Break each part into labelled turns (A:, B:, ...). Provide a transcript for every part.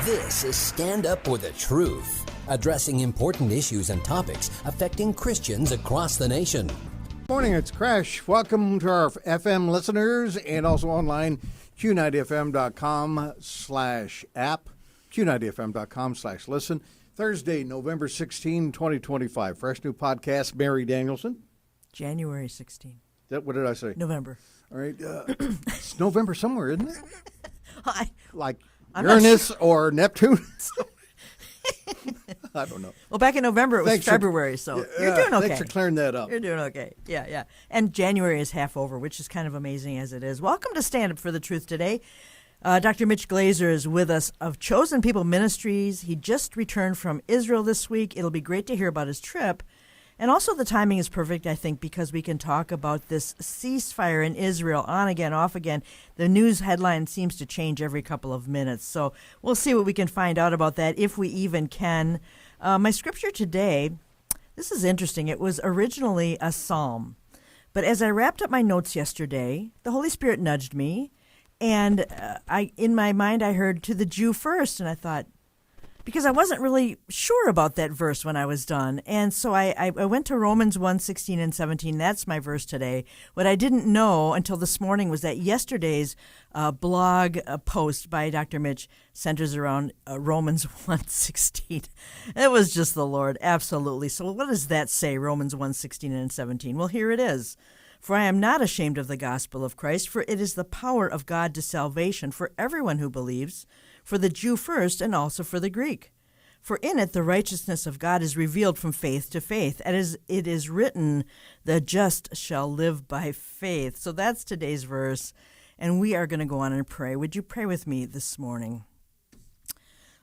A: This is Stand Up for the Truth, addressing important issues and topics affecting Christians across the nation.
B: Morning, it's Crash. Welcome to our FM listeners and also online, q90fm.com/app, q90fm.com/listen. Thursday, November 16, 2025. Fresh new podcast, Mary Danielson.
C: January 16.
B: What did I say?
C: November.
B: All right. It's November somewhere, isn't it? Like
C: I'm
B: Uranus or Neptune? I don't know.
C: Well, back in November, it was February, so you're doing okay.
B: Thanks for clearing that up.
C: You're doing okay. Yeah. And January is half over, which is kind of amazing as it is. Welcome to Stand Up for the Truth today. Dr. Mitch Glaser is with us of Chosen People Ministries. He just returned from Israel this week. It'll be great to hear about his trip. And also the timing is perfect, I think, because we can talk about this ceasefire in Israel, on again, off again. The news headline seems to change every couple of minutes. So we'll see what we can find out about that, if we even can. My scripture today, this is interesting. It was originally a psalm. But as I wrapped up my notes yesterday, the Holy Spirit nudged me. And in my mind, I heard, to the Jew first. And I thought, because I wasn't really sure about that verse when I was done. And so I went to Romans 1:16 and 17. That's my verse today. What I didn't know until this morning was that yesterday's blog post by Dr. Mitch centers around Romans 1:16. It was just the Lord, absolutely. So what does that say, Romans 1:16 and 17? Well, here it is. For I am not ashamed of the gospel of Christ, for it is the power of God to salvation for everyone who believes, for the Jew first and also for the Greek. For in it the righteousness of God is revealed from faith to faith. As it is written, the just shall live by faith. So that's today's verse, and we are going to go on and pray. Would you pray with me this morning?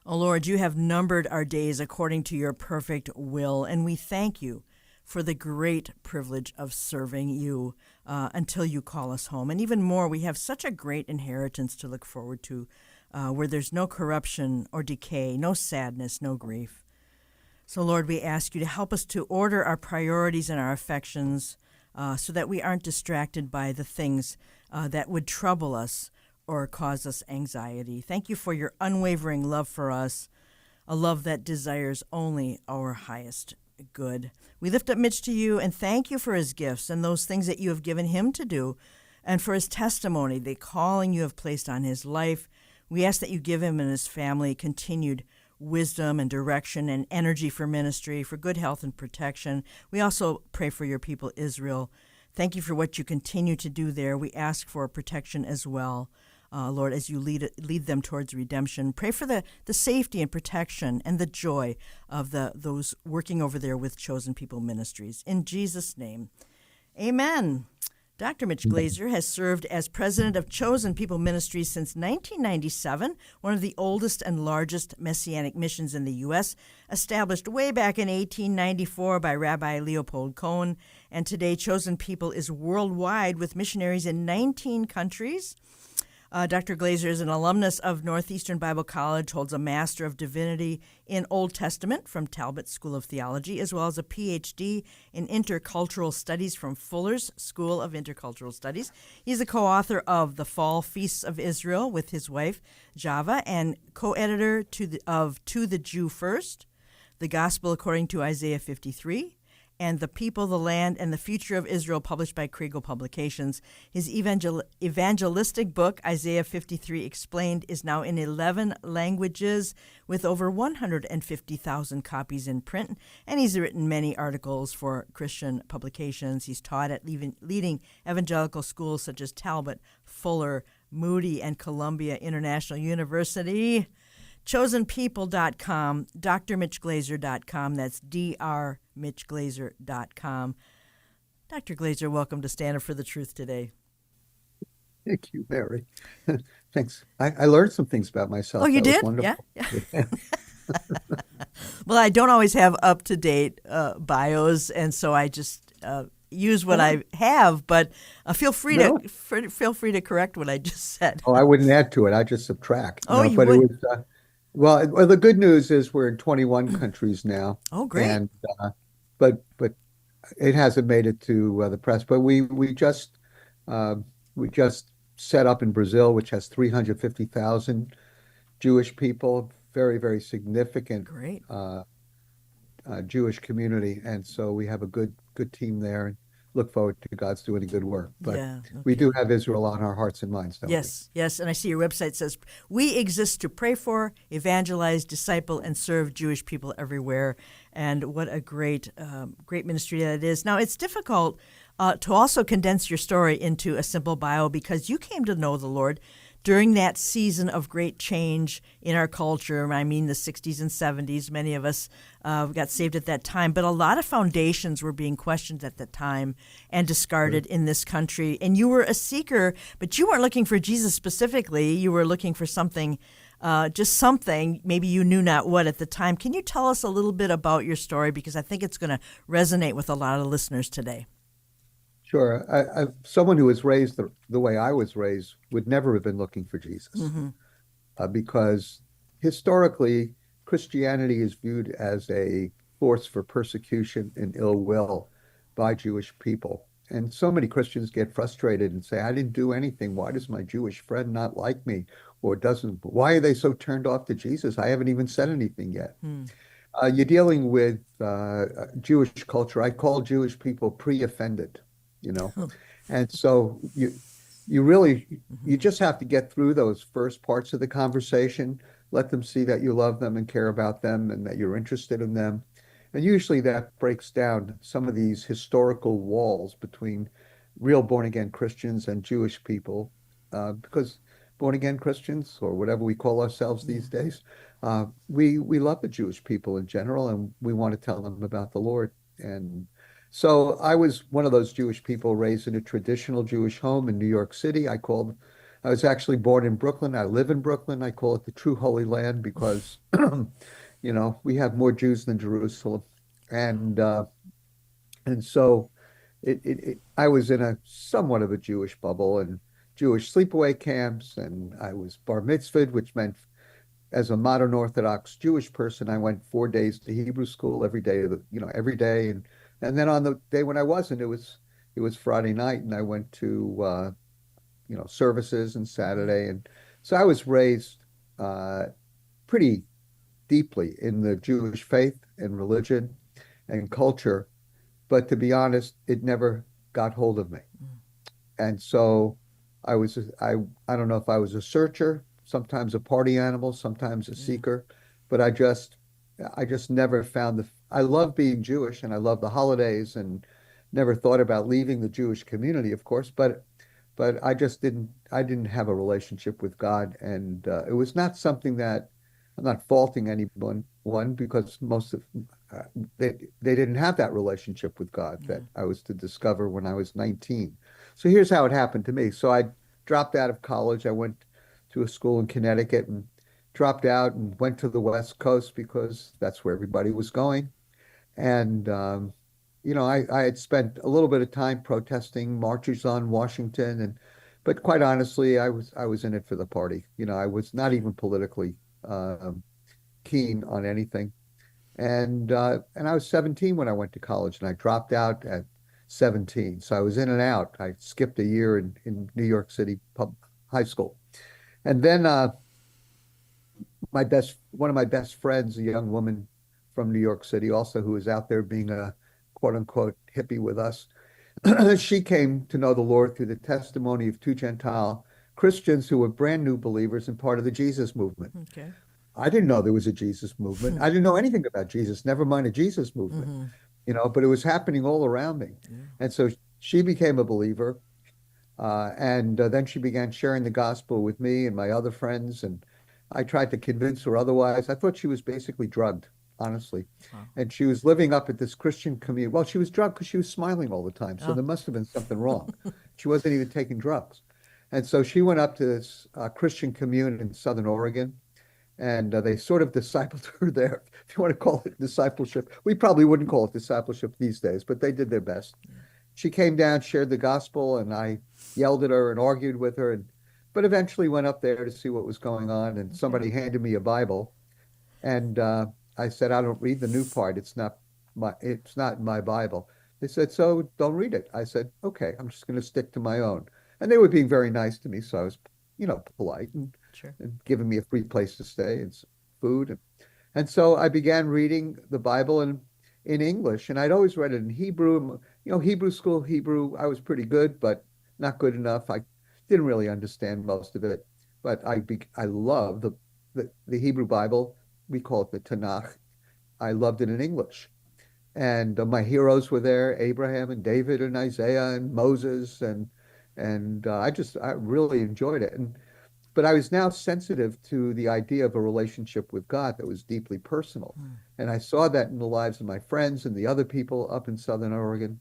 C: Oh Lord, you have numbered our days according to your perfect will, and we thank you for the great privilege of serving you until you call us home. And even more, we have such a great inheritance to look forward to, where there's no corruption or decay, no sadness, no grief. So, Lord, we ask you to help us to order our priorities and our affections so that we aren't distracted by the things that would trouble us or cause us anxiety. Thank you for your unwavering love for us, a love that desires only our highest good. We lift up Mitch to you and thank you for his gifts and those things that you have given him to do, and for his testimony, the calling you have placed on his life. We ask that you give him and his family continued wisdom and direction and energy for ministry, for good health and protection. We also pray for your people, Israel. Thank you for what you continue to do there. We ask for protection as well, Lord, as you lead them towards redemption. Pray for the safety and protection and the joy of those working over there with Chosen People Ministries. In Jesus' name, amen. Dr. Mitch Glaser has served as president of Chosen People Ministries since 1997, one of the oldest and largest Messianic missions in the U.S., established way back in 1894 by Rabbi Leopold Cohen. And today, Chosen People is worldwide with missionaries in 19 countries. Dr. Glaser is an alumnus of Northeastern Bible College, holds a Master of Divinity in Old Testament from Talbot School of Theology, as well as a Ph.D. in Intercultural Studies from Fuller's School of Intercultural Studies. He's a co-author of The Fall Feasts of Israel with his wife, Java, and co-editor of To the Jew First, The Gospel According to Isaiah 53, and The People, the Land, and the Future of Israel, published by Kriegel Publications. His evangelistic book, Isaiah 53 Explained, is now in 11 languages with over 150,000 copies in print, and he's written many articles for Christian publications. He's taught at leading evangelical schools such as Talbot, Fuller, Moody, and Columbia International University. ChosenPeople.com, drmitchglaser.com. That's drmitchglaser.com. Dr. Glaser, welcome to Stand Up for the Truth today.
D: Thank you, Mary. Thanks. I learned some things about myself.
C: Oh, you did?
D: Yeah.
C: Well, I don't always have up-to-date bios, and so I just use what I have, but feel free to correct what I just said.
D: Oh, I wouldn't add to it. I just subtract.
C: You
D: but
C: would?
D: It was, well, the good news is we're in 21 countries now.
C: Oh, great.
D: And but it hasn't made it to the press. But we just set up in Brazil, which has 350,000 Jewish people, very, very significant
C: Great.
D: Jewish community, and so we have a good team there, and look forward to God's doing a good work. But
C: Yeah.
D: we do
C: Okay.
D: have Israel on our hearts and minds, don't we?
C: Yes, yes. And I see your website says, we exist to pray for, evangelize, disciple, and serve Jewish people everywhere. And what a great ministry that is. Now, it's difficult to also condense your story into a simple bio because you came to know the Lord during that season of great change in our culture. I mean, the 60s and 70s. Many of us got saved at that time, but a lot of foundations were being questioned at that time and discarded in this country. And you were a seeker, but you weren't looking for Jesus specifically. You were looking for something, just something, maybe you knew not what at the time. Can you tell us a little bit about your story? Because I think it's going to resonate with a lot of listeners today.
D: Sure. Someone who was raised the way I was raised would never have been looking for Jesus, because historically, Christianity is viewed as a force for persecution and ill will by Jewish people. And so many Christians get frustrated and say, I didn't do anything. Why does my Jewish friend not like me? Or why are they so turned off to Jesus? I haven't even said anything yet. You're dealing with Jewish culture. I call Jewish people pre-offended, you know. And so you just have to get through those first parts of the conversation, let them see that you love them and care about them and that you're interested in them. And usually that breaks down some of these historical walls between real born-again Christians and Jewish people, because born-again Christians, or whatever we call ourselves these days, we love the Jewish people in general, and we want to tell them about the Lord. And so I was one of those Jewish people raised in a traditional Jewish home in New York City. I was actually born in Brooklyn. I live in Brooklyn. I call it the true Holy Land because, we have more Jews than Jerusalem. And so I was in a somewhat of a Jewish bubble and Jewish sleepaway camps, and I was bar mitzvahed, which meant as a modern Orthodox Jewish person, I went 4 days to Hebrew school every day every day. And then on the day when I wasn't, it was Friday night, and I went to services and Saturday. And so I was raised pretty deeply in the Jewish faith and religion and culture. But to be honest, it never got hold of me. And so I don't know if I was a searcher, sometimes a party animal, sometimes a seeker, but I just never found I love being Jewish and I love the holidays and never thought about leaving the Jewish community, of course, but I didn't have a relationship with God. And it was not something that I'm not faulting anyone, because they didn't have that relationship with God that I was to discover when I was 19. So here's how it happened to me. So I dropped out of college. I went to a school in Connecticut and dropped out and went to the West Coast because that's where everybody was going. And I had spent a little bit of time protesting marches on Washington, but quite honestly, I was in it for the party. I was not even politically keen on anything. And I was 17 when I went to college, and I dropped out at 17. So I was in and out. I skipped a year in New York City high school. And then one of my best friends, a young woman from New York City, also who was out there being a quote unquote hippie with us, she came to know the Lord through the testimony of two Gentile Christians who were brand new believers and part of the Jesus movement.
C: Okay.
D: I didn't know there was a Jesus movement. I didn't know anything about Jesus, never mind a Jesus movement, but it was happening all around me. Yeah. And so she became a believer. And then she began sharing the gospel with me and my other friends. And I tried to convince her otherwise. I thought she was basically drugged, honestly. Wow. And she was living up at this Christian community. Well, she was drugged because she was smiling all the time. So there must have been something wrong. She wasn't even taking drugs. And so she went up to this Christian community in Southern Oregon. And they sort of discipled her there, if you want to call it discipleship. We probably wouldn't call it discipleship these days, but they did their best. Yeah. She came down, shared the gospel, and I yelled at her and argued with her, but eventually went up there to see what was going on. And somebody handed me a Bible, and I said, I don't read the new part. It's not my Bible. They said, so don't read it. I said, okay, I'm just going to stick to my own. And they were being very nice to me, so I was, polite and giving me a free place to stay and food. And so I began reading the Bible in English, and I'd always read it in Hebrew. Hebrew school, Hebrew, I was pretty good, but not good enough. I didn't really understand most of it, but I love the Hebrew Bible. We call it the Tanakh. I loved it in English. And my heroes were there, Abraham and David and Isaiah and Moses, and I really enjoyed it. But I was now sensitive to the idea of a relationship with God that was deeply personal. And I saw that in the lives of my friends and the other people up in Southern Oregon.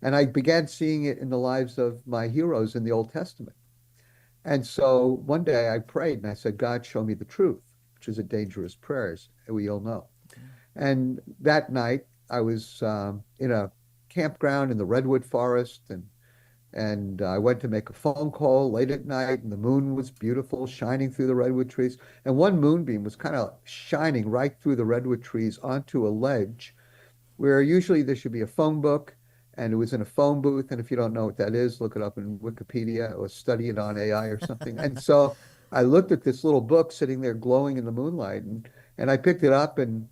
D: And I began seeing it in the lives of my heroes in the Old Testament. And so one day I prayed and I said, God, show me the truth, which is a dangerous prayer, as we all know. And that night I was in a campground in the Redwood Forest, and I went to make a phone call late at night, and the moon was beautiful, shining through the redwood trees. And one moonbeam was kind of shining right through the redwood trees onto a ledge where usually there should be a phone book, and it was in a phone booth. And if you don't know what that is, look it up in Wikipedia or study it on AI or something. And so I looked at this little book sitting there glowing in the moonlight, and I picked it up, and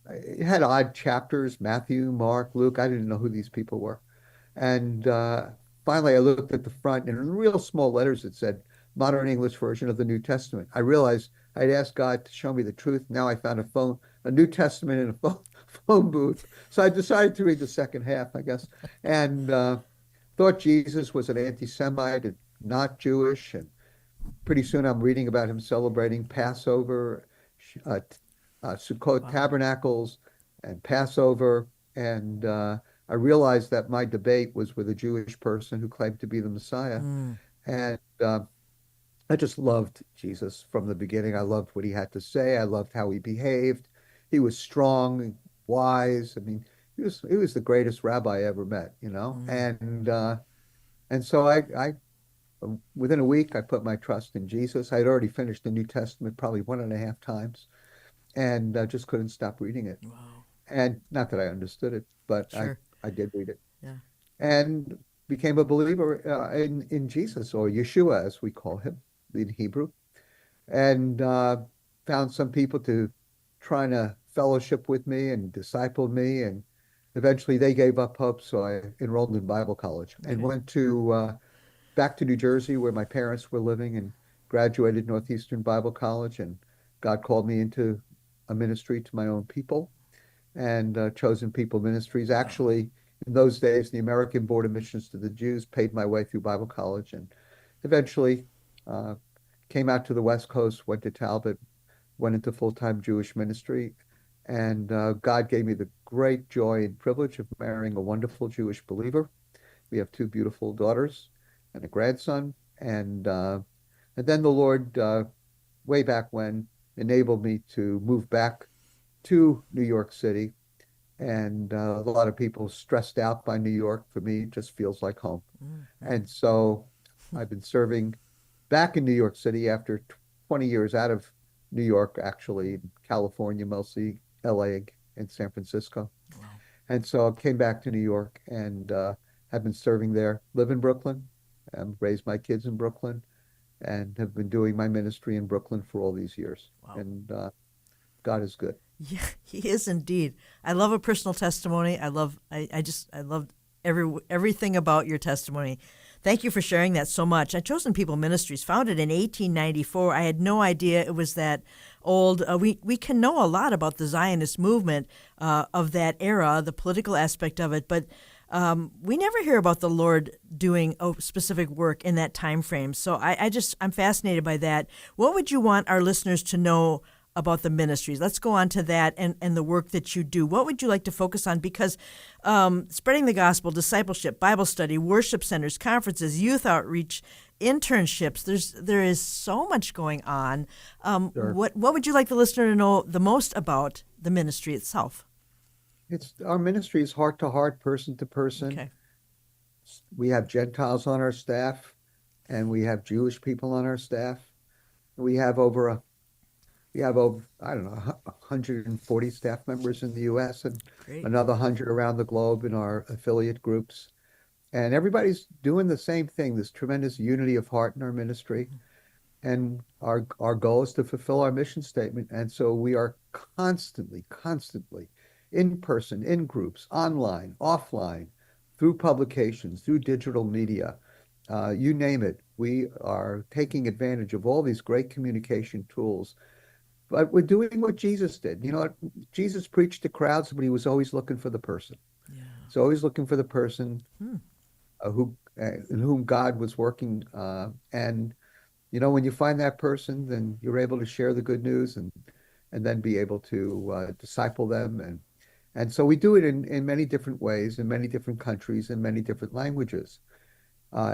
D: it had odd chapters, Matthew, Mark, Luke. I didn't know who these people were. And finally, I looked at the front, and in real small letters, it said, Modern English Version of the New Testament. I realized I'd asked God to show me the truth. Now I found a New Testament in a phone booth. So I decided to read the second half, I guess, and thought Jesus was an anti-Semite and not Jewish. And pretty soon I'm reading about him celebrating Passover, Sukkot Tabernacles, and Passover. And I realized that my debate was with a Jewish person who claimed to be the Messiah. And I just loved Jesus from the beginning. I loved what he had to say. I loved how he behaved. He was strong, wise. I mean, he was the greatest rabbi I ever met, And so I within a week, I put my trust in Jesus. I had already finished the New Testament probably 1.5 times, and I just couldn't stop reading it.
C: Wow.
D: And not that I understood it, but
C: Sure.
D: I did read it.
C: Yeah.
D: And became a believer in Jesus, or Yeshua, as we call him in Hebrew, and found some people to trying to fellowship with me and disciple me. And eventually they gave up hope, so I enrolled in Bible college and went to back to New Jersey, where my parents were living, and graduated Northeastern Bible College. And God called me into a ministry to my own people, and Chosen People Ministries. Actually, in those days, the American Board of Missions to the Jews paid my way through Bible college, and eventually came out to the West Coast, went to Talbot, went into full-time Jewish ministry, and God gave me the great joy and privilege of marrying a wonderful Jewish believer. We have 2 beautiful daughters and a grandson, and then the Lord, way back when, enabled me to move back to New York City. And a lot of people stressed out by New York. For me, it just feels like home. And so I've been serving back in New York City after 20 years out of New York, actually, California, mostly LA and San Francisco.
C: Wow.
D: And so I came back to New York and have been serving there, live in Brooklyn, raised my kids in Brooklyn, and have been doing my ministry in Brooklyn for all these years.
C: Wow.
D: And God is good.
C: Yeah, he is indeed. I love a personal testimony. I love everything about your testimony. Thank you for sharing that so much. Chosen People Ministries, founded in 1894. I had no idea it was that old. We can know a lot about the Zionist movement of that era, the political aspect of it, but we never hear about the Lord doing a specific work in that time frame. So I'm fascinated by that. What would you want our listeners to know about the ministries? Let's go on to that and the work that you do. What would you like to focus on? Because spreading the gospel, discipleship, Bible study, worship centers, conferences, youth outreach, internships, there is so much going on.
D: Sure.
C: What would you like the listener to know the most about the ministry itself?
D: Our ministry is heart to heart, person to person.
C: Okay.
D: We have Gentiles on our staff, and we have Jewish people on our staff. We have over, I don't know, 140 staff members in the U.S. and
C: Great.
D: another 100 around the globe in our affiliate groups. And everybody's doing the same thing, this tremendous unity of heart in our ministry. And our goal is to fulfill our mission statement. And so we are constantly in person, in groups, online, offline, through publications, through digital media, you name it. We are taking advantage of all these great communication tools, but we're doing what Jesus did. Jesus preached to crowds, but he was always looking for the person.
C: Yeah.
D: He's always looking for the person
C: Hmm.
D: who in whom God was working, and when you find that person, then you're able to share the good news and then be able to disciple them. And so we do it in many different ways, in many different countries, in many different languages.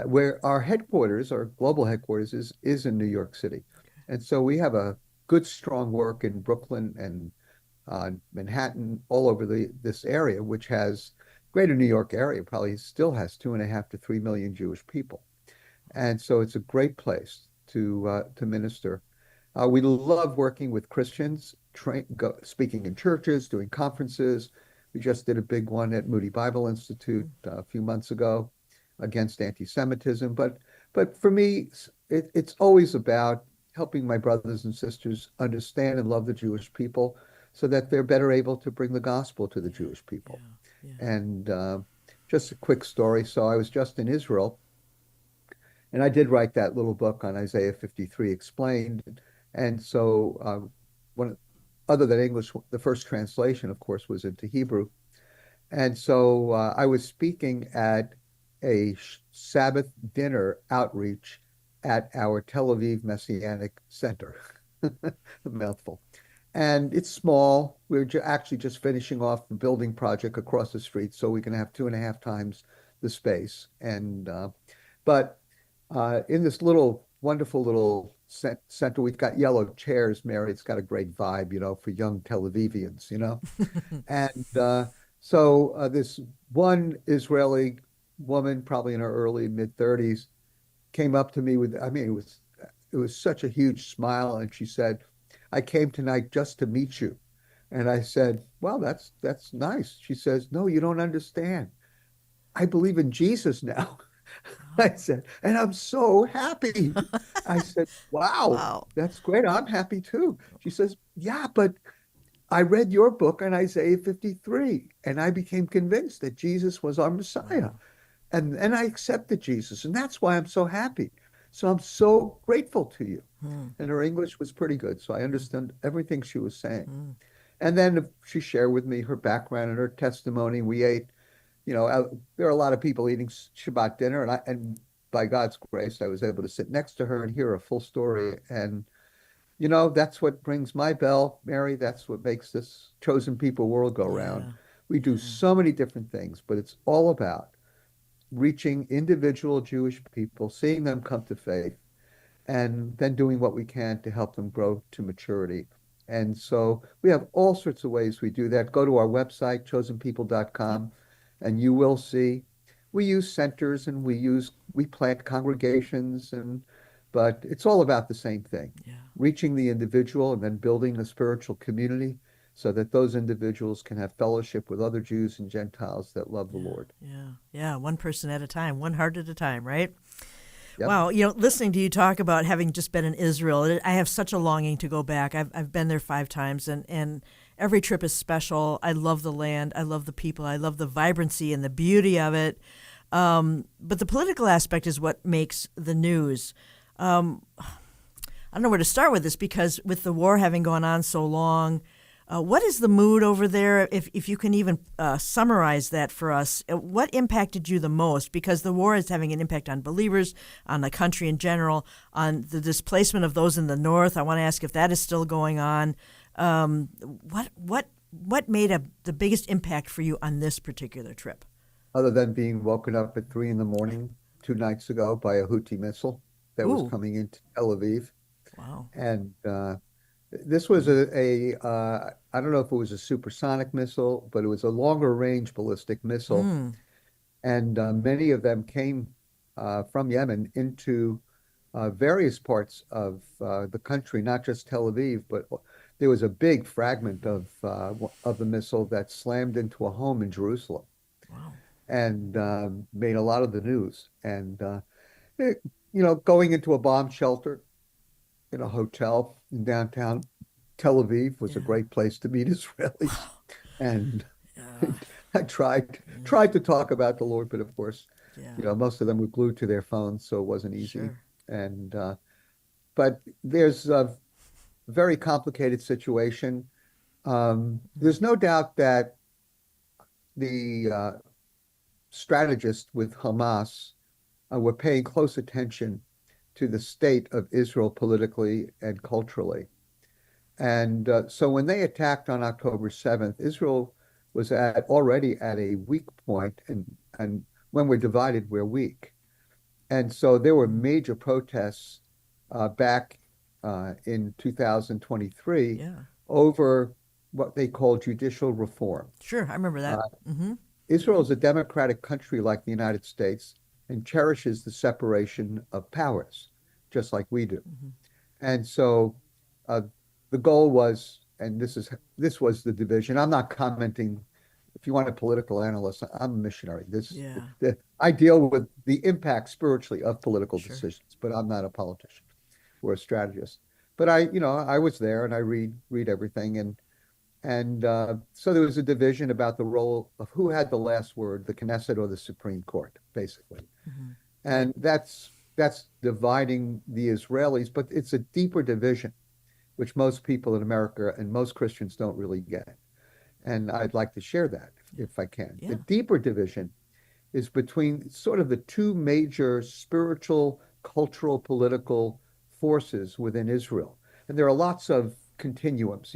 D: Where our headquarters, our global headquarters, is in New York City. And so we have a good, strong work in Brooklyn and Manhattan, all over this area, which has greater New York area, probably still has 2.5 to 3 million Jewish people. And so it's a great place to minister. We love working with Christians, speaking in churches, doing conferences. We just did a big one at Moody Bible Institute a few months ago against anti-Semitism. But for me, it's always about helping my brothers and sisters understand and love the Jewish people so that they're better able to bring the gospel to the Jewish people.
C: Yeah.
D: And just a quick story. So I was just in Israel, and I did write that little book on Isaiah 53 explained. And so one, other than English, the first translation, of course, was into Hebrew. And so I was speaking at a Sabbath dinner outreach at our Tel Aviv Messianic Center. A mouthful. And it's small. We're actually just finishing off the building project across the street, so we can have 2.5 times the space. And but in this little wonderful little center, we've got yellow chairs, Mary. It's got a great vibe, for young Tel Avivians. And so this one Israeli woman, probably in her early mid 30s, came up to me with, I mean, it was such a huge smile, and she said, "I came tonight just to meet you." And I said, "Well, that's nice." She says, "No, you don't understand. I believe in Jesus now." I said, "And I'm so happy." I said, "Wow,
C: Wow.
D: that's great. I'm happy too." She says, "Yeah, but I read your book on Isaiah 53, and I became convinced that Jesus was our Messiah.
C: Wow.
D: And I accepted Jesus, and that's why I'm so happy. So I'm so grateful to you."
C: Hmm.
D: And her English was pretty good, so I understood everything she was saying.
C: Hmm.
D: And then she shared with me her background and her testimony. We ate, there are a lot of people eating Shabbat dinner, and by God's grace, I was able to sit next to her and hear a full story. And that's what brings my bell, Mary. That's what makes this chosen people world go round.
C: Yeah.
D: We do
C: Yeah.
D: so many different things, but it's all about reaching individual Jewish people, seeing them come to faith, and then doing what we can to help them grow to maturity. And so we have all sorts of ways we do that. Go to our website,
C: Yep.
D: chosenpeople.com, and you will see we use centers and we plant congregations, but it's all about the same thing,
C: Yeah.
D: reaching the individual and then building a spiritual community so that those individuals can have fellowship with other Jews and Gentiles that love the
C: Yeah.
D: Lord.
C: Yeah. Yeah. One person at a time, one heart at a time, right?
D: Yep.
C: Wow, listening to you talk about having just been in Israel, I have such a longing to go back. I've been there 5 times, and every trip is special. I love the land, I love the people, I love the vibrancy and the beauty of it. But the political aspect is what makes the news. I don't know where to start with this because with the war having gone on so long, what is the mood over there? If you can even summarize that for us, what impacted you the most? Because the war is having an impact on believers, on the country in general, on the displacement of those in the north. I want to ask if that is still going on. What made the biggest impact for you on this particular trip?
D: Other than being woken up at 3 in the morning 2 nights ago by a Houthi missile that was
C: Ooh,
D: coming into Tel Aviv.
C: wow.
D: And this was I don't know if it was a supersonic missile, but it was a longer range ballistic missile.
C: Mm,
D: And many of them came from Yemen into various parts of the country, not just Tel Aviv, but there was a big fragment of the missile that slammed into a home in Jerusalem
C: wow.
D: and made a lot of the news. And going into a bomb shelter in a hotel in downtown Tel Aviv. Was a
C: Yeah.
D: great place to meet Israelis, and
C: Yeah.
D: I tried to talk about the Lord, but of course,
C: Yeah.
D: most of them were glued to their phones, so it wasn't easy.
C: Sure.
D: And but there's a very complicated situation.
C: Mhm.
D: There's no doubt that the strategists with Hamas were paying close attention to the state of Israel politically and culturally. And so when they attacked on October 7th, Israel was already at a weak point, and when we're divided, we're weak. And so there were
C: Mhm.
D: major protests back in 2023
C: Yeah.
D: over what they call judicial reform.
C: Sure. I remember
D: Uh,
C: that. Hmm.
D: Israel is a democratic country like the United States and cherishes the separation of powers, just like we do.
C: Hmm.
D: And so uh, the goal was, and this was the division. I'm not commenting. If you want a political analyst, I'm a missionary.
C: Yeah.
D: I deal with the impact spiritually of political
C: Sure.
D: decisions, but I'm not a politician or a strategist. But I was there and I read everything, and so there was a division about the role of who had the last word, the Knesset or the Supreme Court, basically.
C: Hmm. Right.
D: And that's dividing the Israelis, but it's a deeper division, which most people in America and most Christians don't really get. And I'd like to share that if I can. The
C: Yeah.
D: deeper division is between sort of the two major spiritual, cultural, political forces within Israel. And there are lots of continuums,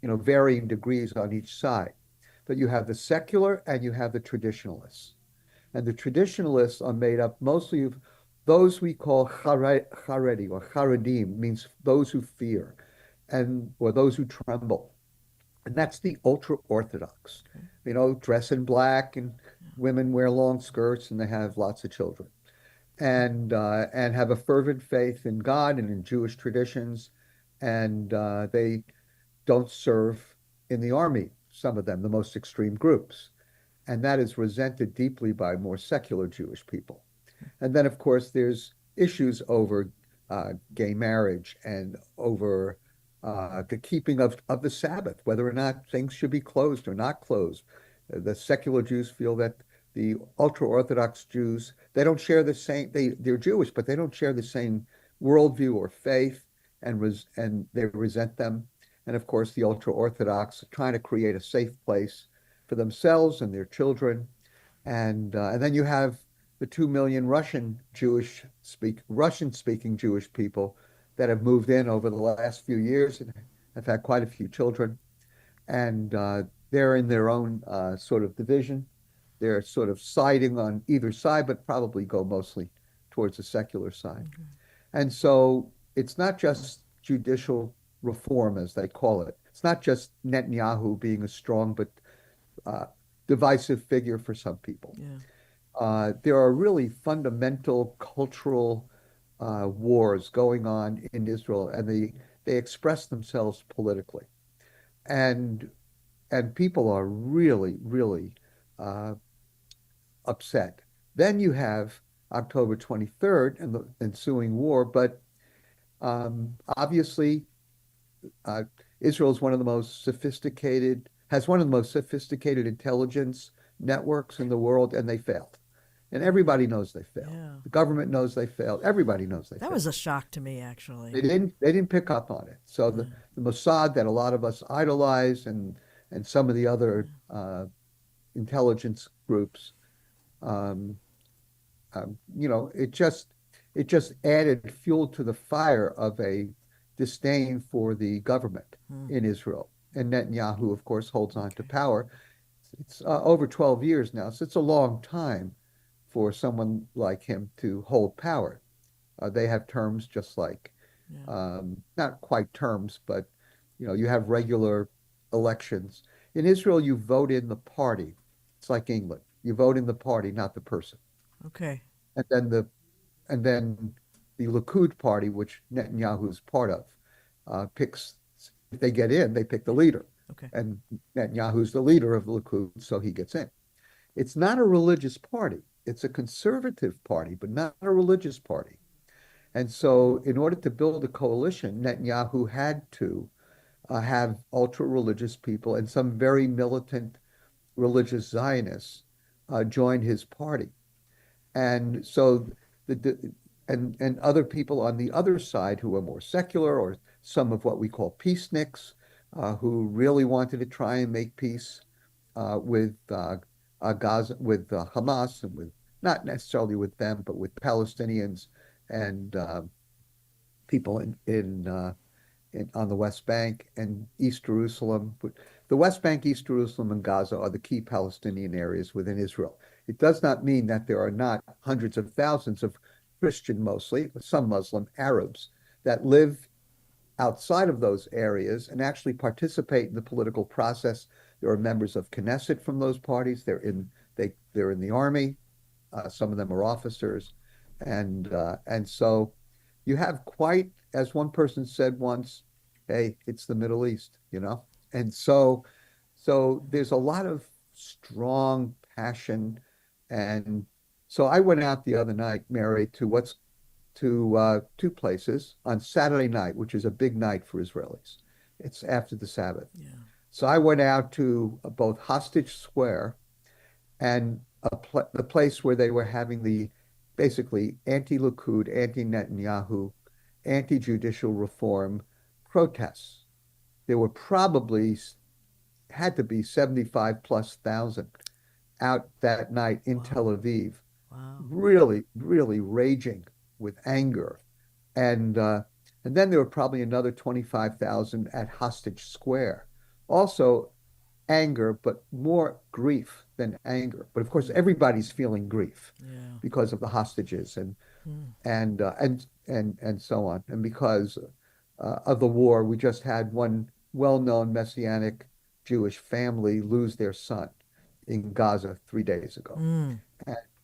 D: varying degrees on each side. But you have the secular and you have the traditionalists. And the traditionalists are made up mostly of those we call Haredi or Haredim, means those who fear, and or those who tremble. And that's the ultra Orthodox.
C: Okay.
D: Dress in black and women wear long skirts and they have lots of children. And have a fervent faith in God and in Jewish traditions. And they don't serve in the army, some of them, the most extreme groups. And that is resented deeply by more secular Jewish people. And then, of course, there's issues over gay marriage and over the keeping of the Sabbath, whether or not things should be closed or not closed. The secular Jews feel that the ultra-Orthodox Jews, they don't share the same, they're Jewish, but they don't share the same worldview or faith, and they resent them. And of course, the ultra-Orthodox are trying to create a safe place for themselves and their children. And then you have the 2 million Russian-speaking Jewish people that have moved in over the last few years and have had quite a few children. And they're in their own sort of division. They're sort of siding on either side, but probably go mostly towards the secular side.
C: Okay.
D: And so it's not just judicial reform, as they call it. It's not just Netanyahu being a strong but uh, divisive figure for some people.
C: Yeah.
D: There are really fundamental cultural wars going on in Israel, and they express themselves politically, and and people are really, really uh, upset. Then you have October 23rd and the ensuing war, but obviously uh, Israel is has one of the most sophisticated intelligence networks in the world, and they failed. And everybody knows they failed.
C: Yeah.
D: The government knows they failed. Everybody knows they
C: That
D: failed.
C: was a shock to me, actually.
D: They didn't pick up on it. So
C: Yeah.
D: the Mossad that a lot of us idolize and some of the other intelligence groups, um, it just added fuel to the fire of a disdain for the government
C: Hmm.
D: in Israel. And Netanyahu, of course, holds on to power. It's over 12 years now, so it's a long time for someone like him to hold power. They have terms just like,
C: Yeah.
D: not quite terms, but you have regular elections. In Israel, you vote in the party. It's like England. You vote in the party, not the person.
C: Okay.
D: And then the Likud party, which Netanyahu is part of, picks. If they get in, they pick the leader,
C: Okay.
D: and Netanyahu's the leader of the Likud, so he gets in. It's not a religious party. It's a conservative party, but not a religious party. And so in order to build a coalition, Netanyahu had to have ultra-religious people and some very militant religious Zionists join his party. And so the and other people on the other side who are more secular, or some of what we call peaceniks, who really wanted to try and make peace with Gaza, with Hamas, and with not necessarily with them, but with Palestinians and people on the West Bank and East Jerusalem. The West Bank, East Jerusalem, and Gaza are the key Palestinian areas within Israel. It does not mean that there are not hundreds of thousands of Christian, mostly, some Muslim Arabs that live outside of those areas and actually participate in the political process. There are members of Knesset from those parties. They're in the army. Some of them are officers, and so you have quite, as one person said once, "Hey, it's the Middle East," you know. And so there's a lot of strong passion, and so I went out the other night, Mary, to two places on Saturday night, which is a big night for Israelis. It's after the Sabbath.
C: Yeah.
D: So I went out to both Hostage Square and the place where they were having the basically anti-Likud, anti-Netanyahu, anti-judicial reform protests. There were probably had to be 75 plus thousand out that night in Tel Aviv, really, really raging with anger. And then there were probably another 25,000 at Hostage Square. Also anger, but more grief than anger. But of course, everybody's feeling grief because of the hostages and so on. And because of the war, we just had one well-known Messianic Jewish family lose their son in Gaza 3 days ago. And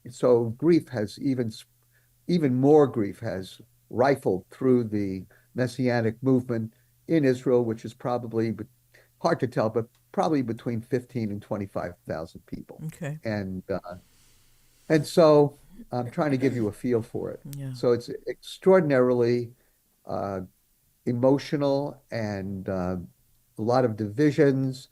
D: so grief has even more grief has rifled through the Messianic movement in Israel, which is probably hard to tell, but probably between 15 and 25,000 people.
C: Okay.
D: And so I'm trying to give you a feel for it.
C: Yeah.
D: So it's extraordinarily emotional and a lot of divisions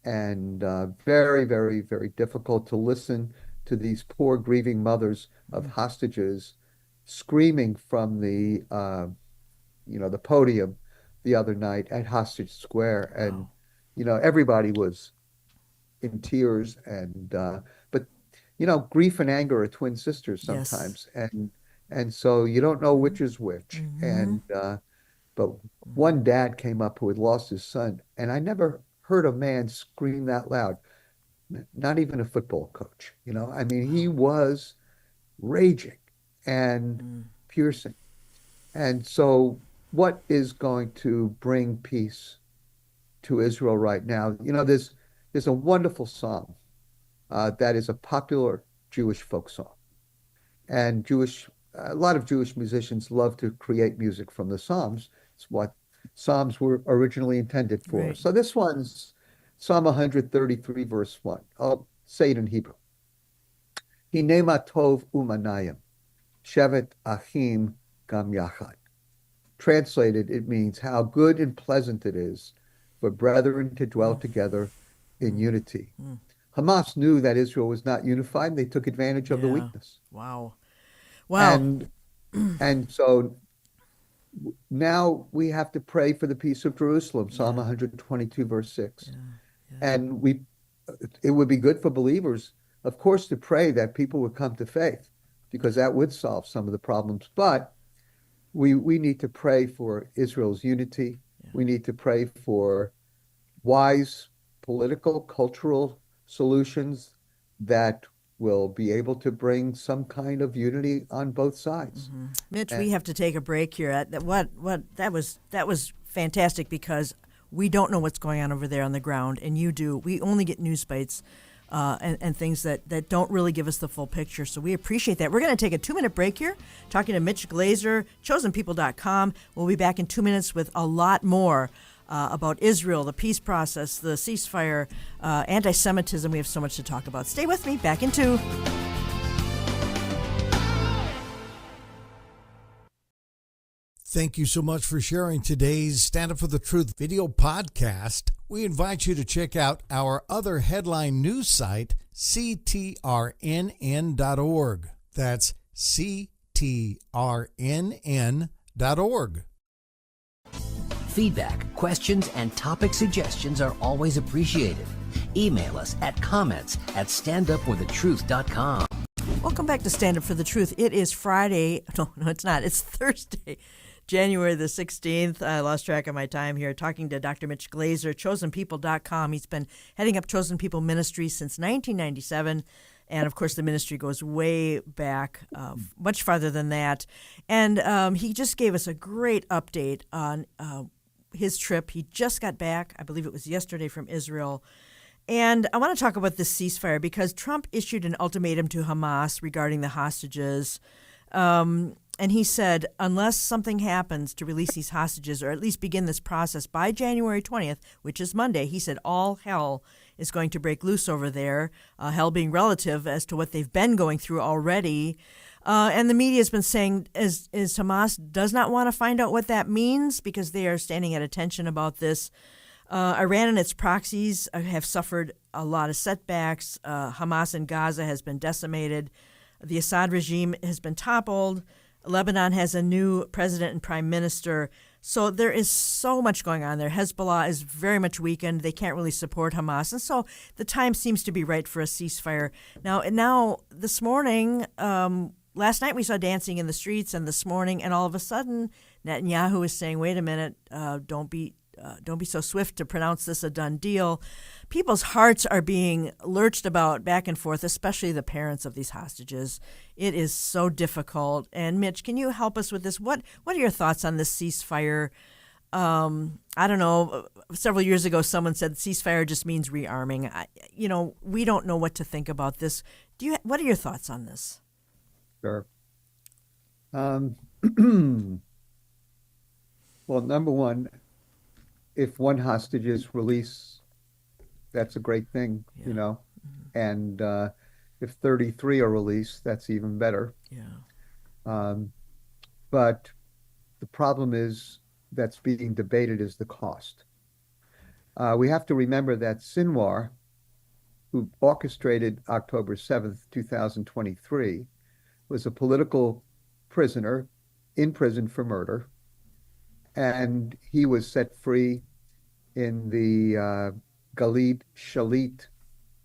D: and very, very, very difficult to listen to these poor grieving mothers of hostages screaming from the the podium the other night at Hostage Square. And everybody was in tears, and but grief and anger are twin sisters sometimes.
C: Yes.
D: And so you don't know which is which. And but one dad came up who had lost his son, and I never heard a man scream that loud, not even a football coach. I mean, he was raging and piercing. And so what is going to bring peace to Israel right now? There's a wonderful song that is a popular Jewish folk song. And a lot of Jewish musicians love to create music from the Psalms. It's what Psalms were originally intended for.
C: Right.
D: So this one's Psalm 133, verse 1. I'll say it in Hebrew. Hinema tov umanayim, shevet achim gam yachad. Translated, it means how good and pleasant it is for brethren to dwell together in unity. Hamas knew that Israel was not unified, and they took advantage of the weakness.
C: Wow.
D: And so now we have to pray for the peace of Jerusalem, Psalm 122, verse 6. And it would be good for believers, of course, to pray that people would come to faith, because that would solve some of the problems. But we need to pray for Israel's unity. We need to pray for wise political, cultural solutions that will be able to bring some kind of unity on both sides.
C: Mitch, we have to take a break here. That was fantastic, because we don't know what's going on over there on the ground, and you do. We only get news bites and things that don't really give us the full picture. So we appreciate that. We're going to take a 2-minute break here, talking to Mitch Glaser, chosenpeople.com. We'll be back in 2 minutes with a lot more about Israel, the peace process, the ceasefire, anti-Semitism. We have so much to talk about. Stay with me. Back in 2.
B: Thank you so much for sharing today's Stand Up for the Truth video podcast. We invite you to check out our other headline news site, ctrnn.org. That's ctrnn.org.
A: Feedback, questions, and topic suggestions are always appreciated. Email us at comments@standupforthetruth.com.
C: Welcome back to Stand Up for the Truth. It is Friday. No, it's not. It's Thursday, January the 16th. I lost track of my time here talking to Dr. Mitch Glaser, chosenpeople.com. He's been heading up Chosen People Ministries since 1997. And, of course, the ministry goes way back, much farther than that. And he just gave us a great update on his trip. He just got back, I believe it was yesterday, from Israel. And I want to talk about this ceasefire because Trump issued an ultimatum to Hamas regarding the hostages. And he said, unless something happens to release these hostages or at least begin this process by January 20th, which is Monday, he said all hell is going to break loose over there, hell being relative as to what they've been going through already. And the media has been saying is Hamas does not want to find out what that means because they are standing at attention about this. Iran and its proxies have suffered a lot of setbacks. Hamas in Gaza has been decimated. The Assad regime has been toppled. Lebanon has a new president and prime minister. So there is so much going on there. Hezbollah is very much weakened. They can't really support Hamas. And so the time seems to be right for a ceasefire. Now this morning, last night we saw dancing in the streets, and this morning, and all of a sudden, Netanyahu is saying, wait a minute, don't be so swift to pronounce this a done deal. People's hearts are being lurched about back and forth, especially the parents of these hostages. It is so difficult. And Mitch, can you help us with this? What are your thoughts on this ceasefire? I don't know. Several years ago, someone said ceasefire just means rearming. We don't know what to think about this. What are your thoughts on this?
D: Sure. Well, number one, if one hostage is released, that's a great thing,
C: Mm-hmm.
D: And if 33 are released, that's even better.
C: Yeah.
D: But the problem that's being debated is the cost. We have to remember that Sinwar, who orchestrated October 7th, 2023, was a political prisoner in prison for murder. And he was set free in the Gilad Shalit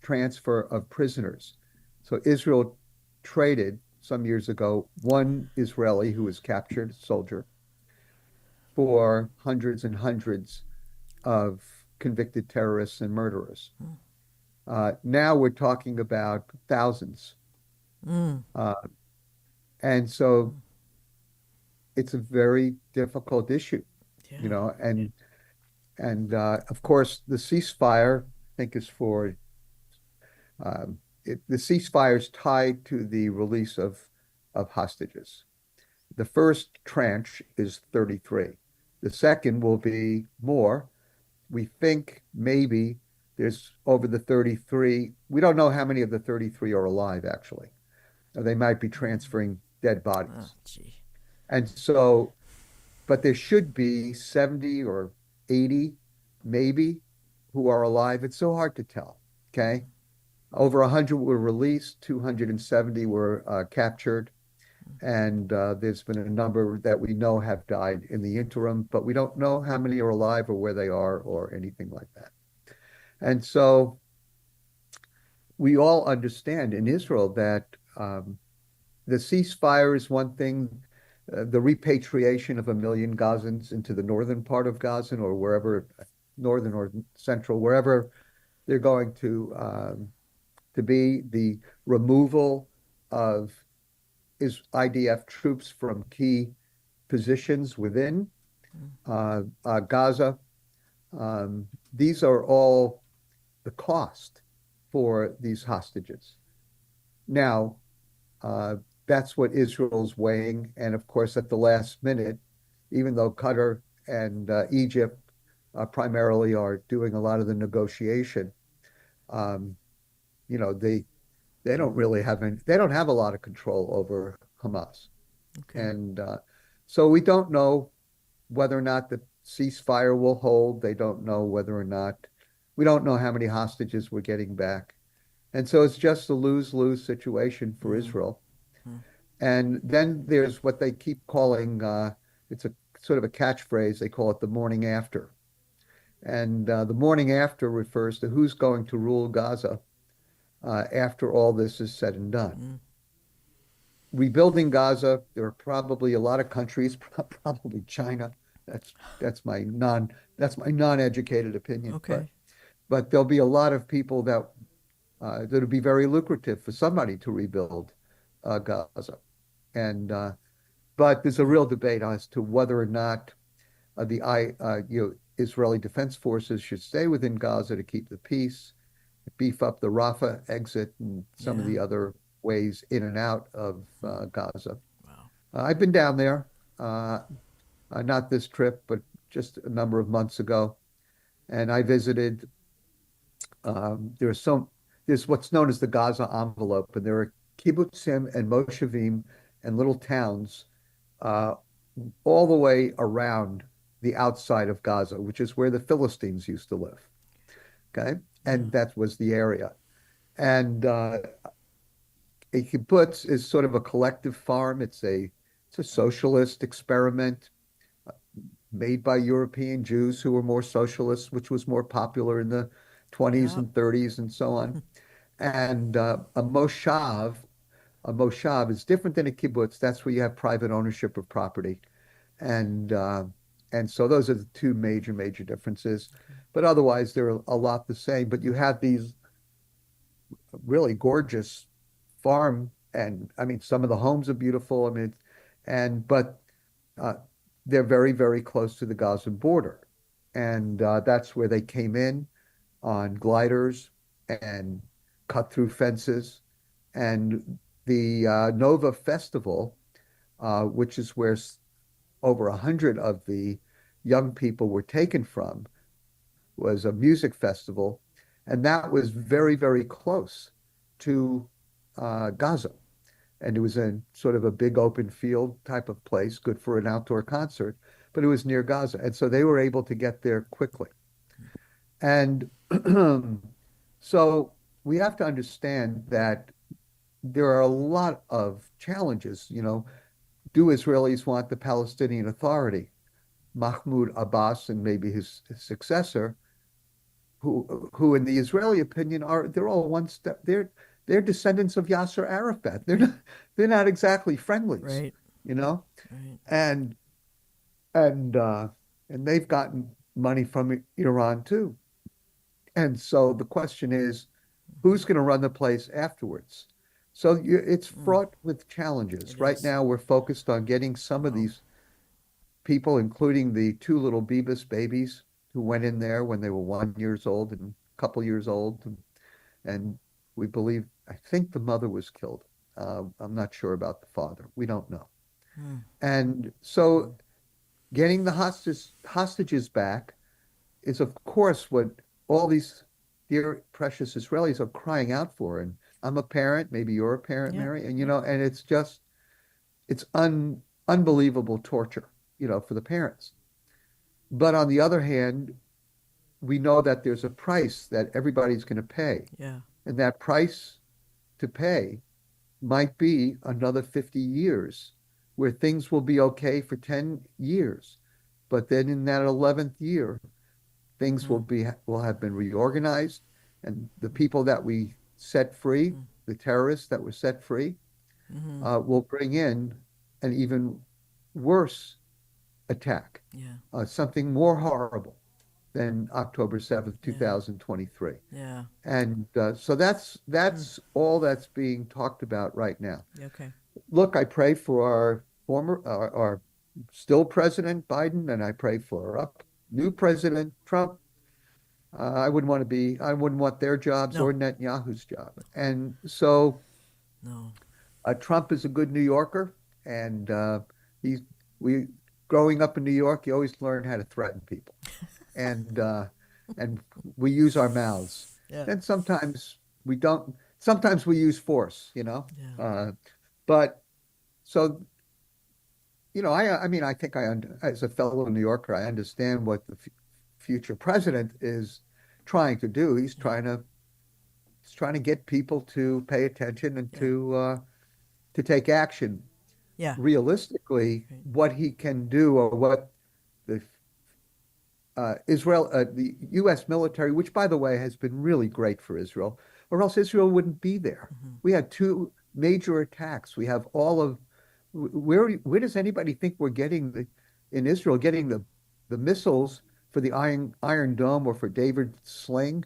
D: transfer of prisoners. So Israel traded some years ago one Israeli who was captured, soldier, for hundreds and hundreds of convicted terrorists and murderers. Now we're talking about thousands. And so it's a very difficult issue, and of course the ceasefire, I think, is for the ceasefire is tied to the release of hostages. The first tranche is 33. The second will be more. We think maybe there's over the 33. We don't know how many of the 33 are alive, actually. They might be transferring dead bodies.
C: Oh, gee.
D: And so, but there should be 70 or 80, maybe, who are alive. It's so hard to tell, okay? Over 100 were released, 270 were captured, and there's been a number that we know have died in the interim, but we don't know how many are alive or where they are or anything like that. And so we all understand in Israel that the ceasefire is one thing. The repatriation of 1 million Gazans into the northern part of Gaza or wherever, northern or central, wherever they're going to be, the removal of IDF troops from key positions within Gaza. These are all the cost for these hostages. Now, that's what Israel's weighing. And of course, at the last minute, even though Qatar and Egypt primarily are doing a lot of the negotiation, they don't really have they don't have a lot of control over Hamas.
C: Okay.
D: And so we don't know whether or not the ceasefire will hold. They don't know whether or not, we don't know how many hostages we're getting back. And so it's just a lose-lose situation for Israel. And then there's what they keep calling, it's a sort of a catchphrase, they call it the morning after. And the morning after refers to who's going to rule Gaza after all this is said and done. Rebuilding Gaza, there are probably a lot of countries, probably China. That's my non-educated opinion.
C: Okay.
D: But there'll be a lot of people that'll be very lucrative for somebody to rebuild Gaza. And but there's a real debate as to whether or not Israeli Defense Forces should stay within Gaza to keep the peace, beef up the Rafah exit, and some of the other ways in and out of Gaza.
C: Wow.
D: I've been down there, not this trip, but just a number of months ago, and I visited. There's what's known as the Gaza envelope, and there are kibbutzim and moshevim and little towns all the way around the outside of Gaza, which is where the Philistines used to live. Okay, and that was the area, and a kibbutz is sort of a collective farm. It's a socialist experiment made by European Jews who were more socialists, which was more popular in the 20s and 30s and so on. And a moshav is different than a kibbutz. That's where you have private ownership of property. And so those are the two major differences. But otherwise, they're a lot the same. But you have these really gorgeous farm, and I mean, some of the homes are beautiful. I mean, but they're very close to the Gaza border, and that's where they came in on gliders and cut through fences. And the Nova Festival, which is where over 100 of the young people were taken from, was a music festival, and that was very close to Gaza. And it was in sort of a big open field type of place, good for an outdoor concert, but it was near Gaza. And so they were able to get there quickly. And so we have to understand that there are a lot of challenges. You know, do Israelis want the Palestinian Authority? Mahmoud Abbas and maybe his successor, who in the Israeli opinion they're all one step. They're descendants of Yasser Arafat. They're not exactly friendlies,
C: Right.
D: you know,
C: Right.
D: and they've gotten money from Iran too. And so the question is, who's going to run the place afterwards? So it's fraught with challenges.
C: It
D: Right
C: is.
D: now, we're focused on getting some of these people, including the two little Bebas babies who went in there when they were 1 year old and a couple years old. And we believe, I think the mother was killed. I'm not sure about the father. We don't know. And so getting the hostages back is, of course, what all these dear, precious Israelis are crying out for. And I'm a parent, maybe you're a parent, Mary, and, you know, and it's unbelievable torture, you know, for the parents. But on the other hand, we know that there's a price that everybody's going to pay.
C: Yeah.
D: And that price to pay might be another 50 years where things will be okay for 10 years. But then in that 11th year, things will have been reorganized, and the people that we set free, the terrorists that were set free, will bring in an even worse attack, something more horrible than October 7th, 2023.
C: Yeah.
D: And so that's all that's being talked about right now.
C: Okay.
D: Look, I pray for our still President Biden, and I pray for our new President Trump. I wouldn't want their jobs or Netanyahu's job. And so Trump is a good New Yorker, and growing up in New York, you always learn how to threaten people. And we use our mouths.
C: Yeah.
D: And sometimes we don't. Sometimes we use force, you know.
C: Yeah.
D: But so I mean, I think as a fellow New Yorker, I understand what the future president is trying to do. He's trying to get people to pay attention and
C: Yeah.
D: to take action.
C: Yeah.
D: Realistically,
C: Right.
D: what he can do, or what the the U.S. military, which by the way has been really great for Israel, or else Israel wouldn't be there.
C: Hmm.
D: We had two major attacks. We have all of where does anybody think we're getting in Israel getting the missiles for the Iron Dome or for David Sling?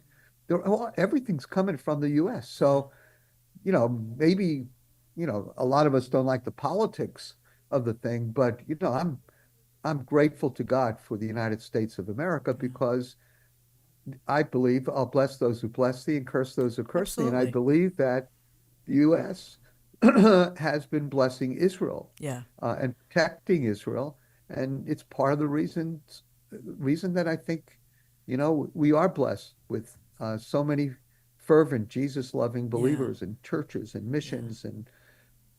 D: Everything's coming from the U.S. So, maybe, a lot of us don't like the politics of the thing, but I'm grateful to God for the United States of America,
C: Yeah.
D: because I believe I'll bless those who bless thee and curse those who curse thee. And I
C: Absolutely.
D: believe that the U.S. has been blessing Israel
C: Yeah.
D: and protecting Israel. And it's part of the reason that I think, we are blessed with so many fervent, Jesus-loving
C: Yeah.
D: believers in churches and
C: Yeah.
D: missions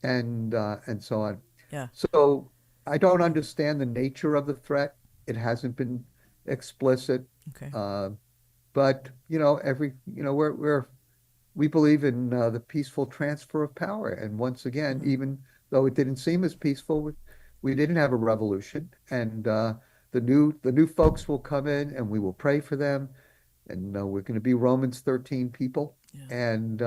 D: and so on.
C: Yeah.
D: So I don't understand the nature of the threat. It hasn't been explicit,
C: Okay.
D: uh, but we believe in the peaceful transfer of power. And once again,
C: Hmm.
D: even though it didn't seem as peaceful, we didn't have a revolution. And the new folks will come in, and we will pray for them. And we're going to be Romans 13 people.
C: Yeah.
D: And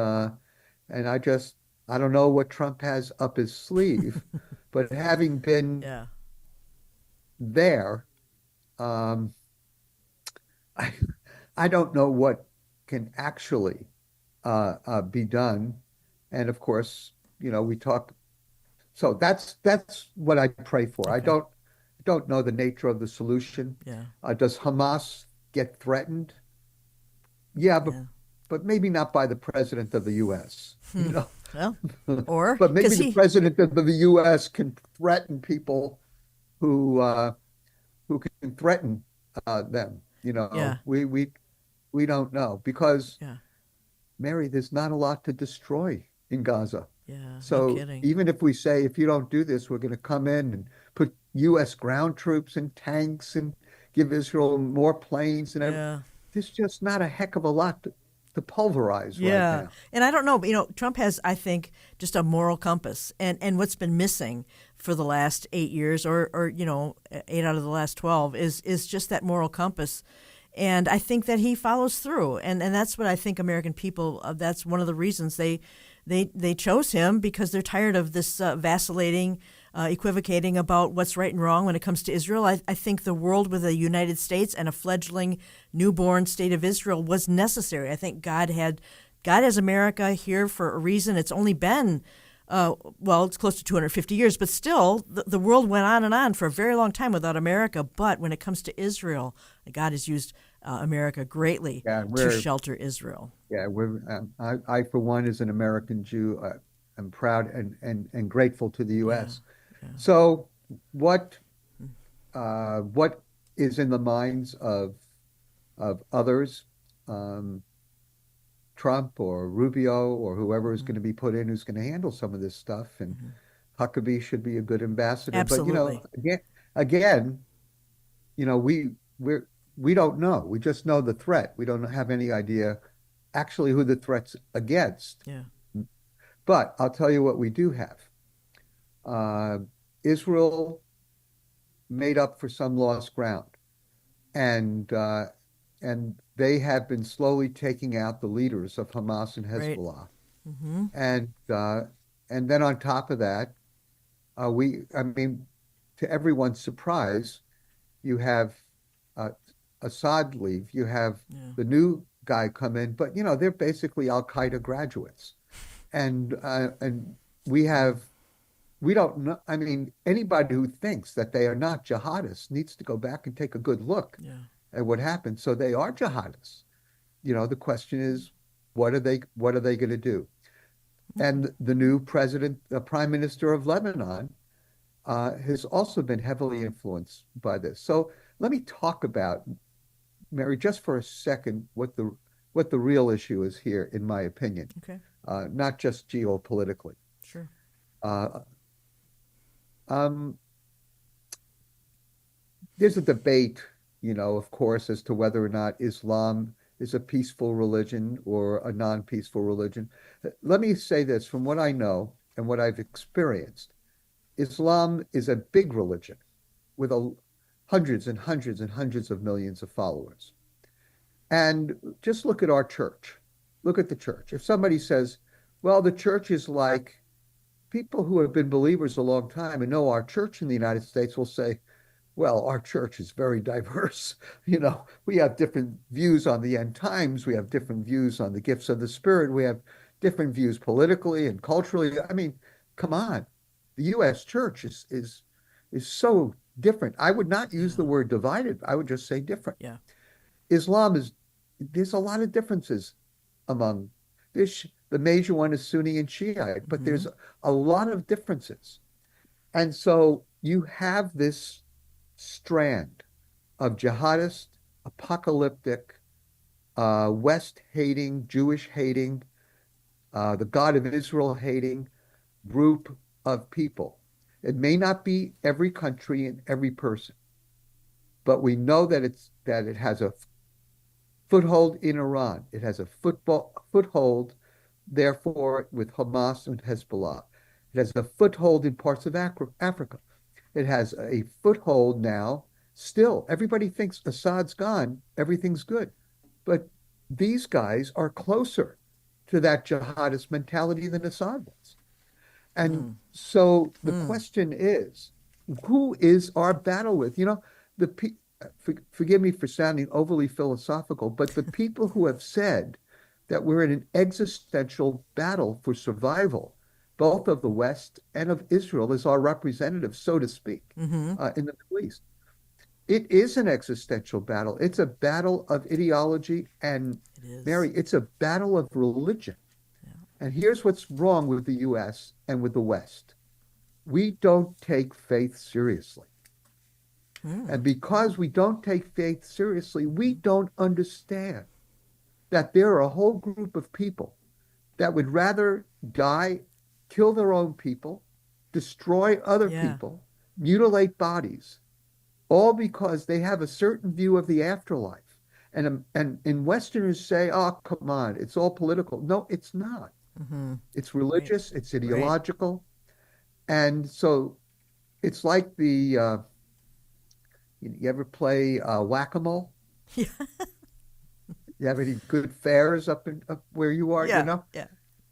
D: I don't know what Trump has up his sleeve, but having been
C: Yeah.
D: there, um, I, I don't know what can actually be done. And of course, we talk. So that's what I pray for. I
C: Okay.
D: don't know the nature of the solution.
C: Yeah.
D: Does Hamas get threatened? Yeah,
C: Yeah.
D: but maybe not by the president of the U.S.
C: Hmm. Well, or
D: But maybe
C: because
D: the
C: he,
D: president of the U.S. can threaten people who uh, who can threaten them.
C: yeah.
D: We don't know, because
C: Yeah.
D: Mary, there's not a lot to destroy in Gaza.
C: Yeah. No
D: So
C: kidding.
D: even if we say, if you don't do this, we're going to come in and put U.S. ground troops and tanks and give Israel more planes and everything,
C: Yeah.
D: there's just not a heck of a lot to pulverize right
C: Yeah.
D: now.
C: And I don't know, but Trump has, I think, just a moral compass. And what's been missing for the last 8 years, or 8 out of the last 12, is just that moral compass. And I think that he follows through. And that's what I think American people, that's one of the reasons they chose him, because they're tired of this vacillating, equivocating about what's right and wrong when it comes to Israel. I think the world with a United States and a fledgling newborn state of Israel was necessary. I think God has America here for a reason. It's only been, it's close to 250 years, but still, the world went on for a very long time without America. But when it comes to Israel, God has used America greatly
D: Yeah,
C: to shelter Israel.
D: I for one, as an American Jew, am proud and grateful to the
C: Yeah,
D: U.S.
C: yeah.
D: So what what is in the minds of others, um, Trump or Rubio or whoever is
C: Mhm.
D: going to be put in, who's going to handle some of this stuff? And
C: Mhm.
D: Huckabee should be a good ambassador. But
C: Absolutely.
D: again, we we don't know. We just know the threat. We don't have any idea actually who the threat's against.
C: Yeah.
D: But I'll tell you what we do have. Uh, Israel made up for some lost ground, and they have been slowly taking out the leaders of Hamas and
C: Right.
D: Hezbollah,
C: Mm-hmm.
D: and uh, and then on top of that, I mean, to everyone's surprise, you have uh, Assad leave, you have
C: Yeah.
D: the new guy come in, but they're basically Al Qaeda graduates, and we have. We don't know. I mean, anybody who thinks that they are not jihadists needs to go back and take a good look
C: Yeah.
D: at what happened. So they are jihadists. The question is, what are they going to do? And the new president, the prime minister of Lebanon, has also been heavily influenced by this. So let me talk about, Mary, just for a second, what the real issue is here, in my opinion,
C: Okay.
D: not just geopolitically.
C: Sure.
D: Uh, um, there's a debate, of course, as to whether or not Islam is a peaceful religion or a non-peaceful religion. Let me say this from what I know and what I've experienced. Islam is a big religion with hundreds and hundreds and hundreds of millions of followers. And just look at our church. Look at the church. If somebody says, well, the church is like people who have been believers a long time and know our church in the United States will say, well, our church is very diverse. We have different views on the end times. We have different views on the gifts of the Spirit. We have different views politically and culturally. I mean, come on. The U.S. church is so different. I would not use the word divided. I would just say different.
C: Yeah.
D: There's a lot of differences among the major one is Sunni and Shiite, but there's a lot of differences. And so you have this strand of jihadist, apocalyptic, West hating, Jewish hating, the God of Israel hating group of people. It may not be every country and every person, but we know that it has a foothold in Iran. It has a foothold, therefore, with Hamas and Hezbollah. It has a foothold in parts of Africa. It has a foothold now. Still, everybody thinks Assad's gone, everything's good. But these guys are closer to that jihadist mentality than Assad was. And so the question is, who is our battle with? Forgive me for sounding overly philosophical, but the people who have said that we're in an existential battle for survival, both of the West and of Israel as our representatives, so to speak, in the Middle East. It is an existential battle. It's a battle of ideology, and Mary, it's a battle of religion. Yeah. And here's what's wrong with the U.S. and with the West. We don't take faith seriously. And because we don't take faith seriously, we don't understand that there are a whole group of people that would rather die, kill their own people, destroy other people, mutilate bodies, all because they have a certain view of the afterlife. And Westerners say, oh, come on, it's all political. No, it's not. It's religious, it's ideological. And so it's like you ever play whack-a-mole? Yeah. You have any good fairs up where you are,
C: Yeah.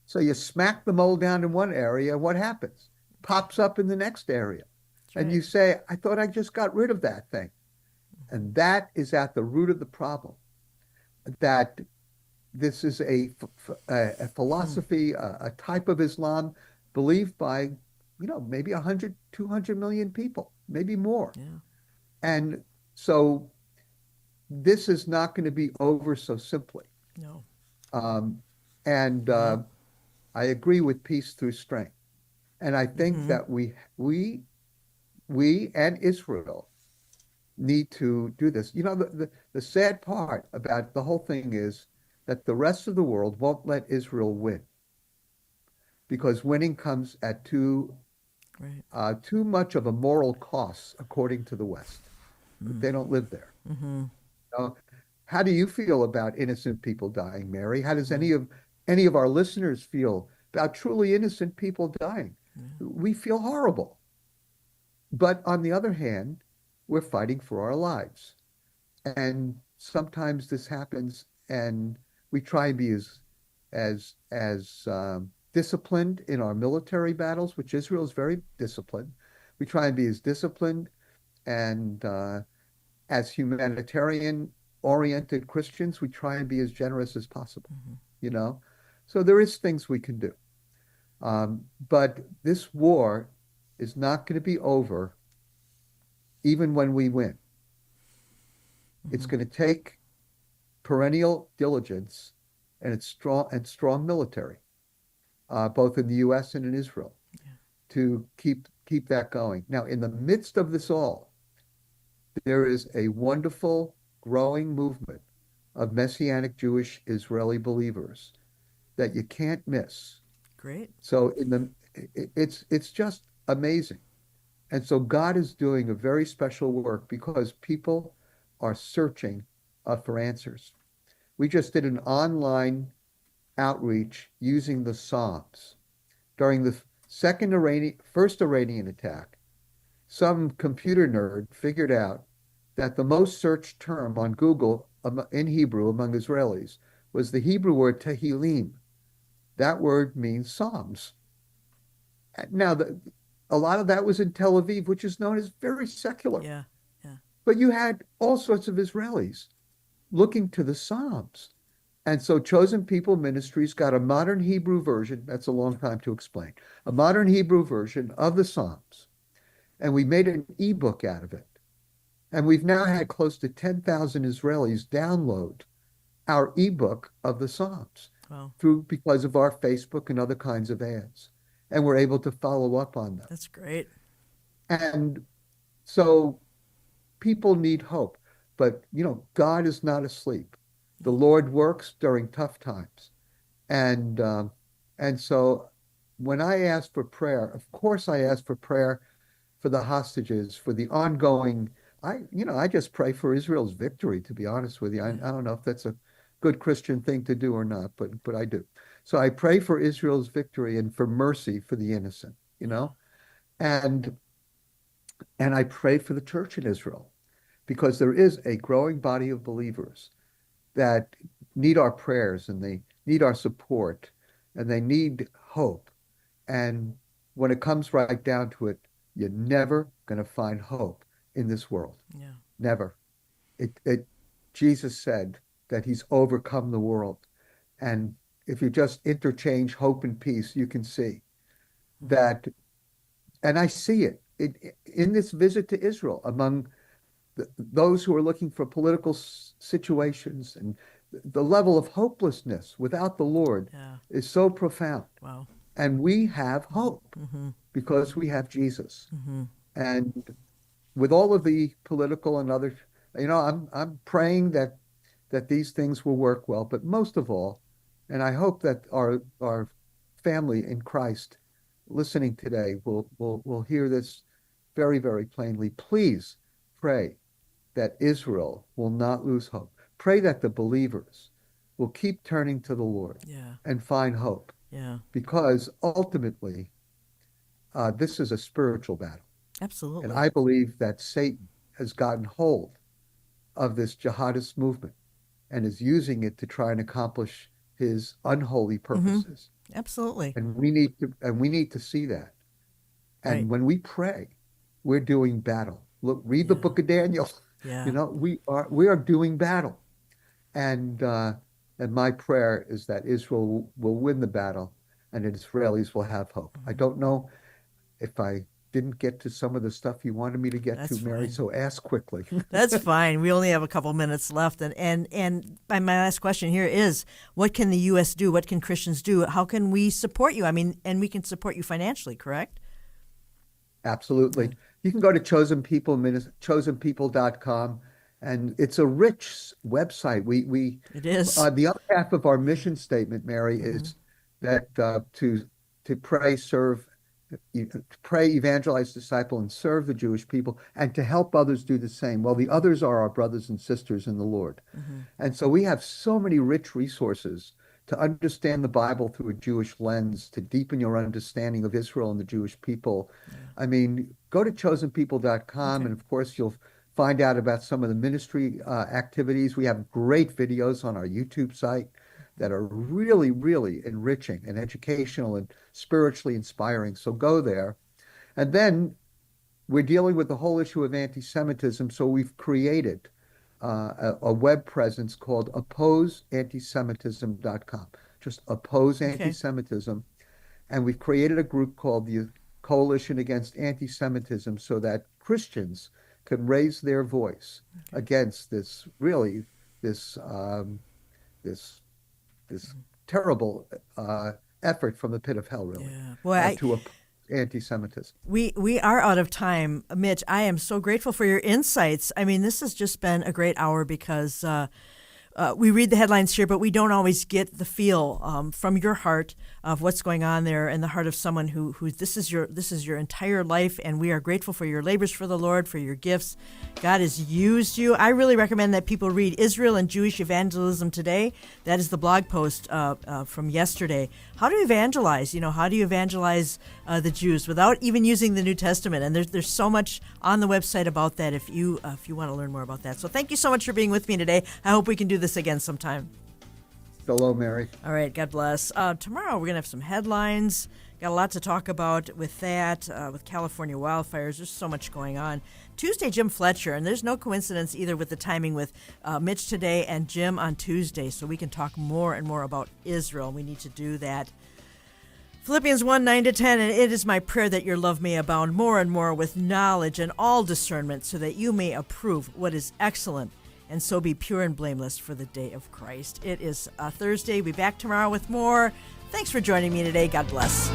D: So you smack the mole down in one area, what happens? Pops up in the next area. That's and you say, I thought I just got rid of that thing. And that is at the root of the problem. That this is a philosophy, a type of Islam believed by, maybe 100, 200 million people, maybe more. Yeah. And so this is not going to be over so simply.
C: No.
D: I agree with peace through strength. And I think that we and Israel need to do this. The sad part about the whole thing is that the rest of the world won't let Israel win, because winning comes at too much of a moral cost, according to the West. But they don't live there. How do you feel about innocent people dying, Mary? How does any of our listeners feel about truly innocent people dying? We feel horrible. But on the other hand, we're fighting for our lives. And sometimes this happens, and we try and be as disciplined in our military battles, which Israel is very disciplined. We try and be as disciplined and as humanitarian-oriented Christians, we try and be as generous as possible, So there is things we can do. But this war is not going to be over even when we win. It's going to take perennial diligence and strong military, both in the U.S. and in Israel, to keep that going. Now, in the midst of this all, there is a wonderful growing movement of Messianic Jewish Israeli believers that you can't miss.
C: Great.
D: So it's just amazing. And so God is doing a very special work because people are searching for answers. We just did an online outreach using the Psalms. During the first Iranian attack, some computer nerd figured out that the most searched term on Google in Hebrew among Israelis was the Hebrew word Tehillim. That word means Psalms. Now, a lot of that was in Tel Aviv, which is known as very secular.
C: Yeah, yeah.
D: But you had all sorts of Israelis looking to the Psalms. And so Chosen People Ministries got a modern Hebrew version. That's a long time to explain. A modern Hebrew version of the Psalms. And we made an ebook out of it. And we've now had close to 10,000 Israelis download our ebook of the Psalms because of our Facebook and other kinds of ads. And we're able to follow up on them.
C: That's great.
D: And so people need hope. But, God is not asleep. The Lord works during tough times. And so when I ask for prayer, of course I ask for prayer for the hostages, for the ongoing, I just pray for Israel's victory, to be honest with you. I don't know if that's a good Christian thing to do or not, but I do. So I pray for Israel's victory and for mercy for the innocent, and I pray for the church in Israel, because there is a growing body of believers that need our prayers and they need our support and they need hope. And when it comes right down to it, you're never going to find hope in this world.
C: Yeah. Never.
D: Jesus said that he's overcome the world. And if you just interchange hope and peace, you can see that. And I see it in this visit to Israel among those who are looking for political situations, and the level of hopelessness without the Lord is so profound.
C: Wow.
D: And we have hope because we have Jesus. And with all of the political and other, I'm praying that these things will work well, but most of all, and I hope that our family in Christ listening today will hear this very, very plainly. Please pray that Israel will not lose hope. Pray that the believers will keep turning to the Lord and find hope.
C: Yeah.
D: Because ultimately, this is a spiritual battle.
C: Absolutely.
D: And I believe that Satan has gotten hold of this jihadist movement and is using it to try and accomplish his unholy purposes.
C: Absolutely.
D: And we need to see that. And when we pray, we're doing battle. Look, read the book of Daniel.
C: Yeah.
D: We are doing battle. And my prayer is that Israel will win the battle and that Israelis will have hope. I don't know if I didn't get to some of the stuff you wanted me to get to, Mary, so ask quickly.
C: That's fine. We only have a couple minutes left. And my last question here is, what can the U.S. do? What can Christians do? How can we support you? I mean, and we can support you financially, correct?
D: Absolutely. You can go to chosenpeople.com, and it's a rich website.
C: It is.
D: The other half of our mission statement, Mary, is that to pray, serve, pray, evangelize, disciple, and serve the Jewish people, and to help others do the same. Well, the others are our brothers and sisters in the Lord. And so we have so many rich resources to understand the Bible through a Jewish lens, to deepen your understanding of Israel and the Jewish people. I mean, go to chosenpeople.com, and of course you'll find out about some of the ministry activities. We have great videos on our YouTube site that are really, really enriching and educational and spiritually inspiring. So go there. And then we're dealing with the whole issue of anti-Semitism, so we've created a web presence called opposeantisemitism.com. Just oppose anti-Semitism. And we've created a group called the Coalition Against Anti-Semitism so that Christians can raise their voice against this terrible effort from the pit of hell, really, to oppose anti-Semitism.
C: We are out of time. Mitch, I am so grateful for your insights. I mean, this has just been a great hour because we read the headlines here, but we don't always get the feel from your heart of what's going on there in the heart of someone who this is your entire life, and we are grateful for your labors for the Lord, for your gifts. God has used you. I really recommend that people read Israel and Jewish Evangelism Today. That is the blog post from yesterday. How to evangelize? How do you evangelize the Jews without even using the New Testament? And there's so much on the website about that if you want to learn more about that. So thank you so much for being with me today. I hope we can do this again sometime.
D: Hello, Mary.
C: All right, God bless. Tomorrow we're going to have some headlines. Got a lot to talk about with that, with California wildfires. There's so much going on. Tuesday, Jim Fletcher, and there's no coincidence either with the timing with Mitch today and Jim on Tuesday, so we can talk more and more about Israel. We need to do that. Philippians 1:9-10, and it is my prayer that your love may abound more and more with knowledge and all discernment, so that you may approve what is excellent, and so be pure and blameless for the day of Christ. It is Thursday. We'll be back tomorrow with more. Thanks for joining me today. God bless.